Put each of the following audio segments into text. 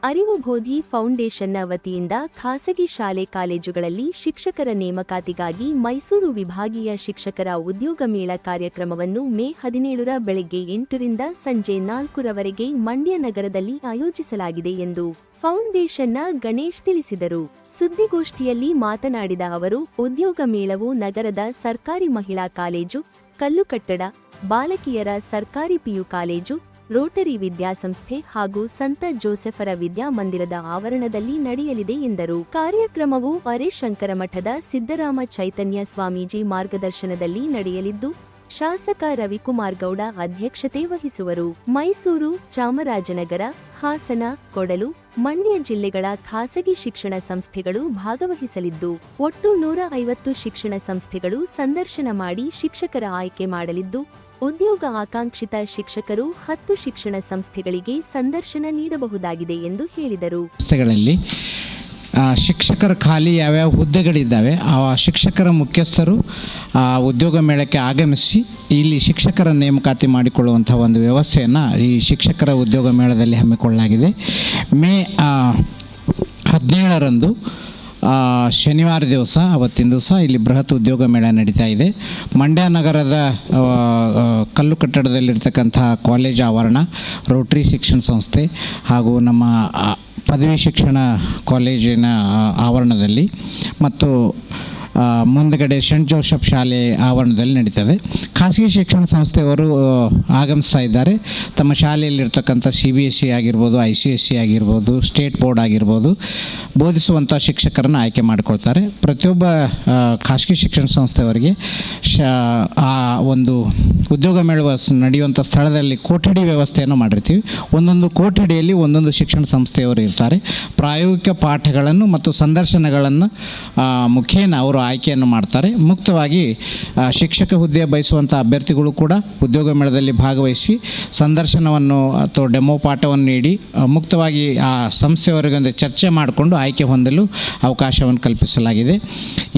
ಅರಿವು ಬೋಧಿ ಫೌಂಡೇಶನ್ನ ವತಿಯಿಂದ ಖಾಸಗಿ ಶಾಲೆ ಕಾಲೇಜುಗಳಲ್ಲಿ ಶಿಕ್ಷಕರ ನೇಮಕಾತಿಗಾಗಿ ಮೈಸೂರು ವಿಭಾಗೀಯ ಶಿಕ್ಷಕರ ಉದ್ಯೋಗ ಮೇಳ ಕಾರ್ಯಕ್ರಮವನ್ನು ಮೇ 17ರ ಬೆಳಗ್ಗೆ 8 ರಿಂದ ಸಂಜೆ 4ರವರೆಗೆ ಮಂಡ್ಯ ನಗರದಲ್ಲಿ ಆಯೋಜಿಸಲಾಗಿದೆ ಎಂದು ಫೌಂಡೇಶನ್ನ ಗಣೇಶ್ ತಿಳಿಸಿದರು. ಸುದ್ದಿಗೋಷ್ಠಿಯಲ್ಲಿ ಮಾತನಾಡಿದ ಅವರು, ಉದ್ಯೋಗ ಮೇಳವು ನಗರದ ಸರ್ಕಾರಿ ಮಹಿಳಾ ಕಾಲೇಜು, ಕಲ್ಲುಕಟ್ಟಡ, ಬಾಲಕಿಯರ ಸರ್ಕಾರಿ ಪಿಯು ಕಾಲೇಜು, ರೋಟರಿ ವಿದ್ಯಾಸಂಸ್ಥೆ ಹಾಗೂ ಸಂತ ಜೋಸೆಫರ ವಿದ್ಯಾಮಂದಿರದ ಆವರಣದಲ್ಲಿ ನಡೆಯಲಿದೆ ಎಂದರು. ಕಾರ್ಯಕ್ರಮವು ಅರೆಶಂಕರ ಮಠದ ಸಿದ್ದರಾಮ ಚೈತನ್ಯ ಸ್ವಾಮೀಜಿ ಮಾರ್ಗದರ್ಶನದಲ್ಲಿ ನಡೆಯಲಿದ್ದು, ಶಾಸಕ ರವಿಕುಮಾರ್ ಗೌಡ ಅಧ್ಯಕ್ಷತೆ ವಹಿಸುವರು. ಮೈಸೂರು, ಚಾಮರಾಜನಗರ, ಹಾಸನ, ಕೊಡಲು, ಮಂಡ್ಯ ಜಿಲ್ಲೆಗಳ ಖಾಸಗಿ ಶಿಕ್ಷಣ ಸಂಸ್ಥೆಗಳು ಭಾಗವಹಿಸಲಿದ್ದು, ಒಟ್ಟು 150 ಶಿಕ್ಷಣ ಸಂಸ್ಥೆಗಳು ಸಂದರ್ಶನ ಮಾಡಿ ಶಿಕ್ಷಕರ ಆಯ್ಕೆ ಮಾಡಲಿದ್ದು, ಉದ್ಯೋಗ ಆಕಾಂಕ್ಷಿತ ಶಿಕ್ಷಕರು 10 ಶಿಕ್ಷಣ ಸಂಸ್ಥೆಗಳಿಗೆ ಸಂದರ್ಶನ ನೀಡಬಹುದಾಗಿದೆ ಎಂದು ಹೇಳಿದರು. ಶಿಕ್ಷಕರ ಖಾಲಿ ಯಾವ್ಯಾವ ಹುದ್ದೆಗಳಿದ್ದಾವೆ ಆ ಶಿಕ್ಷಕರ ಮುಖ್ಯಸ್ಥರು ಉದ್ಯೋಗ ಮೇಳಕ್ಕೆ ಆಗಮಿಸಿ ಇಲ್ಲಿ ಶಿಕ್ಷಕರ ನೇಮಕಾತಿ ಮಾಡಿಕೊಳ್ಳುವಂಥ ಒಂದು ವ್ಯವಸ್ಥೆಯನ್ನು ಈ ಶಿಕ್ಷಕರ ಉದ್ಯೋಗ ಮೇಳದಲ್ಲಿ ಹಮ್ಮಿಕೊಳ್ಳಲಾಗಿದೆ. ಮೇ 17ರಂದು ಶನಿವಾರ ದಿವಸ, ಅವತ್ತಿನ ದಿವಸ ಇಲ್ಲಿ ಬೃಹತ್ ಉದ್ಯೋಗ ಮೇಳ ನಡೀತಾ ಇದೆ. ಮಂಡ್ಯ ನಗರದ ಕಲ್ಲುಕಟ್ಟಡದಲ್ಲಿರ್ತಕ್ಕಂಥ ಕಾಲೇಜ್ ಆವರಣ, ರೋಟರಿ ಶಿಕ್ಷಣ ಸಂಸ್ಥೆ ಹಾಗೂ ನಮ್ಮ ಪದವಿ ಶಿಕ್ಷಣ ಕಾಲೇಜಿನ ಆವರಣದಲ್ಲಿ ಮತ್ತು ಮುಂದಗಡೆ ಸೆಂಟ್ ಜೋಸೆಫ್ ಶಾಲೆ ಆವರಣದಲ್ಲಿ ನಡೀತದೆ. ಖಾಸಗಿ ಶಿಕ್ಷಣ ಸಂಸ್ಥೆಯವರು ಆಗಮಿಸ್ತಾ ಇದ್ದಾರೆ. ತಮ್ಮ ಶಾಲೆಯಲ್ಲಿರ್ತಕ್ಕಂಥ CBSE ಆಗಿರ್ಬೋದು, ICSE ಆಗಿರ್ಬೋದು, ಸ್ಟೇಟ್ ಬೋರ್ಡ್ ಆಗಿರ್ಬೋದು, ಬೋಧಿಸುವಂಥ ಶಿಕ್ಷಕರನ್ನು ಆಯ್ಕೆ ಮಾಡಿಕೊಳ್ತಾರೆ. ಪ್ರತಿಯೊಬ್ಬ ಖಾಸಗಿ ಶಿಕ್ಷಣ ಸಂಸ್ಥೆಯವರಿಗೆ ಆ ಒಂದು ಉದ್ಯೋಗ ಮೇಳ ನಡೆಯುವಂಥ ಸ್ಥಳದಲ್ಲಿ ಕೊಠಡಿ ವ್ಯವಸ್ಥೆಯನ್ನು ಮಾಡಿರ್ತೀವಿ. ಒಂದೊಂದು ಕೊಠಡಿಯಲ್ಲಿ ಒಂದೊಂದು ಶಿಕ್ಷಣ ಸಂಸ್ಥೆಯವರು ಇರ್ತಾರೆ. ಪ್ರಾಯೋಗಿಕ ಪಾಠಗಳನ್ನು ಮತ್ತು ಸಂದರ್ಶನಗಳನ್ನು ಮುಖೇನ ಅವರು ಆಯ್ಕೆಯನ್ನು ಮಾಡ್ತಾರೆ. ಮುಕ್ತವಾಗಿ ಶಿಕ್ಷಕ ಹುದ್ದೆ ಬಯಸುವಂಥ ಅಭ್ಯರ್ಥಿಗಳು ಕೂಡ ಉದ್ಯೋಗ ಮೇಳದಲ್ಲಿ ಭಾಗವಹಿಸಿ ಸಂದರ್ಶನವನ್ನು ಅಥವಾ ಡೆಮೋ ಪಾಠವನ್ನು ನೀಡಿ ಮುಕ್ತವಾಗಿ ಆ ಸಂಸ್ಥೆಯವರಿಗೊಂದು ಚರ್ಚೆ ಮಾಡಿಕೊಂಡು ಆಯ್ಕೆ ಹೊಂದಲು ಅವಕಾಶವನ್ನು ಕಲ್ಪಿಸಲಾಗಿದೆ.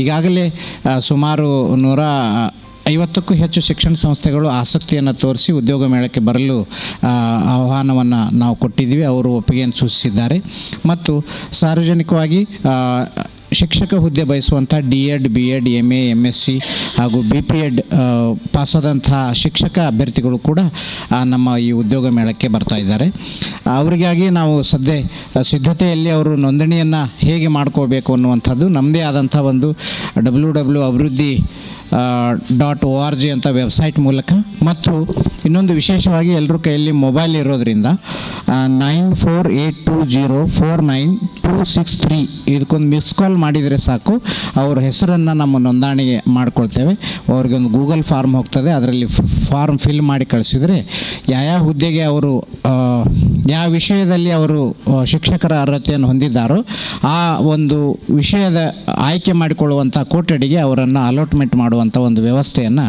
ಈಗಾಗಲೇ ಸುಮಾರು 150ಕ್ಕೂ ಹೆಚ್ಚು ಶಿಕ್ಷಣ ಸಂಸ್ಥೆಗಳು ಆಸಕ್ತಿಯನ್ನು ತೋರಿಸಿ ಉದ್ಯೋಗ ಮೇಳಕ್ಕೆ ಬರಲು ಆಹ್ವಾನವನ್ನು ನಾವು ಕೊಟ್ಟಿದ್ದೀವಿ. ಅವರು ಒಪ್ಪಿಗೆಯನ್ನು ಸೂಚಿಸಿದ್ದಾರೆ. ಮತ್ತು ಸಾರ್ವಜನಿಕವಾಗಿ ಶಿಕ್ಷಕ ಹುದ್ದೆ ಬಯಸುವಂಥ DED, BEd, MA, MSc ಹಾಗೂ BPEd ಪಾಸಾದಂಥ ಶಿಕ್ಷಕ ಅಭ್ಯರ್ಥಿಗಳು ಕೂಡ ನಮ್ಮ ಈ ಉದ್ಯೋಗ ಮೇಳಕ್ಕೆ ಬರ್ತಾ ಇದ್ದಾರೆ. ಅವರಿಗಾಗಿ ನಾವು ಸಿದ್ಧತೆಯಲ್ಲಿ ಅವರು ನೋಂದಣಿಯನ್ನು ಹೇಗೆ ಮಾಡ್ಕೋಬೇಕು ಅನ್ನುವಂಥದ್ದು ನಮ್ಮದೇ ಆದಂಥ ಒಂದು www.abriddhi.org ಅಂತ ವೆಬ್ಸೈಟ್ ಮೂಲಕ, ಮತ್ತು ಇನ್ನೊಂದು ವಿಶೇಷವಾಗಿ ಎಲ್ಲರ ಕೈಯಲ್ಲಿ ಮೊಬೈಲ್ ಇರೋದರಿಂದ 9482049263 ಇದಕ್ಕೊಂದು ಮಿಸ್ ಕಾಲ್ ಮಾಡಿದರೆ ಸಾಕು, ಅವ್ರ ಹೆಸರನ್ನು ನಮ್ಮ ನೋಂದಣಿಗೆ ಮಾಡ್ಕೊಳ್ತೇವೆ. ಅವ್ರಿಗೊಂದು ಗೂಗಲ್ ಫಾರ್ಮ್ ಹೋಗ್ತದೆ, ಅದರಲ್ಲಿ ಫಾರ್ಮ್ ಫಿಲ್ ಮಾಡಿ ಕಳಿಸಿದರೆ ಯಾವ ಹುದ್ದೆಗೆ ಅವರು ಯಾವ ವಿಷಯದಲ್ಲಿ ಅವರು ಶಿಕ್ಷಕರ ಅರ್ಹತೆಯನ್ನು ಹೊಂದಿದ್ದಾರೋ ಆ ಒಂದು ವಿಷಯದ ಆಯ್ಕೆ ಮಾಡಿಕೊಳ್ಳುವಂಥ ಕೊಠಡಿಗೆ ಅವರನ್ನು ಅಲಾಟ್ಮೆಂಟ್ ಮಾಡುವಂಥ ಒಂದು ವ್ಯವಸ್ಥೆಯನ್ನು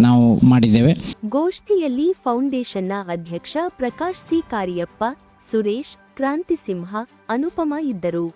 ನಾವು ಮಾಡಿದ್ದೇವೆ. ಗೋಷ್ಠಿಯಲ್ಲಿ ಫೌಂಡೇಶನ್ನ ಅಧ್ಯಕ್ಷ ಪ್ರಕಾಶ್ ಸಿ ಕಾರಿಯಪ್ಪ, ಸುರೇಶ್, ಕ್ರಾಂತಿ ಸಿಂಹ, ಅನುಪಮ ಇದ್ದರು.